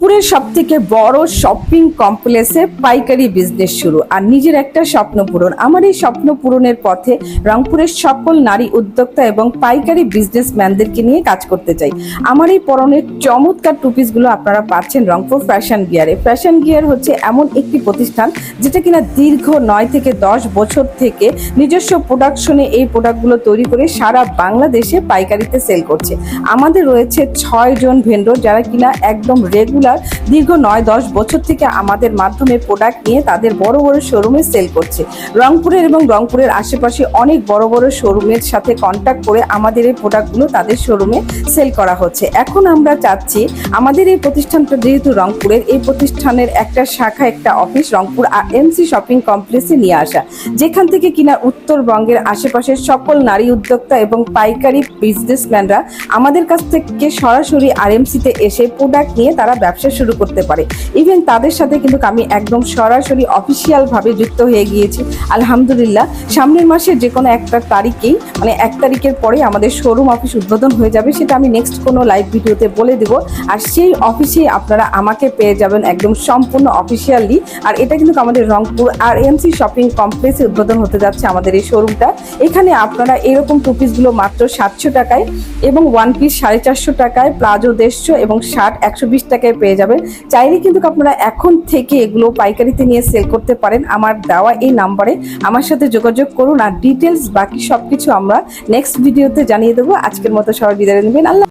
পুরের সবথেকে বড় শপিং কমপ্লেক্সে পাইকারি বিজনেস শুরু আর নিজের একটা স্বপ্ন পূরণ। আমার এই স্বপ্ন পূরণের পথে রংপুরের সকল নারী উদ্যোক্তা এবং পাইকারি বিজনেসম্যানদেরকে নিয়ে কাজ করতে চাই। আমার এই পরনের চমৎকার টুপিসগুলো আপনারা পাচ্ছেন রংপুর ফ্যাশন গিয়ারে। ফ্যাশন গিয়ার হচ্ছে এমন একটি প্রতিষ্ঠান যেটা কিনা দীর্ঘ 9 থেকে 10 বছর থেকে নিজস্ব প্রোডাকশনে এই প্রোডাক্টগুলো তৈরি করে সারা বাংলাদেশে পাইকারিতে সেল করছে। আমাদের রয়েছে 6 জন ভেন্ডর যারা কিনা একদম রেগুলার দীর্ঘ 9-10 বছর থেকে আমাদের মাধ্যমে প্রোডাক্ট নিয়ে তাদের বড় বড় শোরুমে সেল করছে। রংপুরের এবং রংপুরের আশেপাশে অনেক বড় বড় শোরুমের সাথে কন্ট্যাক্ট করে আমাদের এই প্রোডাক্টগুলো তাদের শোরুমে সেল করা হচ্ছে। এখন আমরা চাচ্ছি আমাদের এই প্রতিষ্ঠানটা যেহেতু রংপুরের, এই প্রতিষ্ঠানের একটা শাখা, একটা অফিস রংপুর এমসি শপিং কমপ্লেক্সে নিয়ে আসা, যেখান থেকে কিনা উত্তরবঙ্গের আশেপাশের সকল নারী উদ্যোক্তা এবং পাইকারি বিজনেসম্যানরা আমাদের কাছ থেকে সরাসরি আরএমসিতে এসে প্রোডাক্ট নিয়ে তারা ব্যবসা শুরু করতে পারে। ইভেন তাদের সাথে কিন্তু আমি একদম সরাসরি অফিসিয়াল ভাবে যুক্ত হয়ে গিয়েছি আলহামদুলিল্লাহ। সামনের মাসের যে কোনো একটা তারিখেই, মানে 1 তারিখের পরে আমাদের শোরুম অফিস উদ্বোধন হয়ে যাবে, সেটা আমি নেক্সট কোনো লাইভ ভিডিওতে বলে দেব। আর সেই অফিসেই আপনারা আমাকে পেয়ে যাবেন একদম সম্পূর্ণ অফিসিয়ালি। আর এটা কিন্তু আমাদের রংপুর আরএমসি শপিং কমপ্লেক্সে উদ্বোধন হতে যাচ্ছে আমাদের এই শোরুমটা। এখানে আপনারা এরকম টু পিসগুলো মাত্র 700 টাকায় এবং 1 পিস 450 টাকায়, প্লাজো 150 এবং শার্ট 120 টাকায় পেয়ে যাবেন। চাইলে কিন্তু আপনারা এখন থেকে এগুলো পাইকারিতে নিয়ে সেল করতে পারেন। আমার দেওয়া এই নাম্বারে আমার সাথে যোগাযোগ করুন। আর ডিটেলস বাকি সবকিছু আমরা নেক্সট ভিডিওতে জানিয়ে দেবো। আজকের মতো সবাই বিদায় নেবেন। আল্লাহ।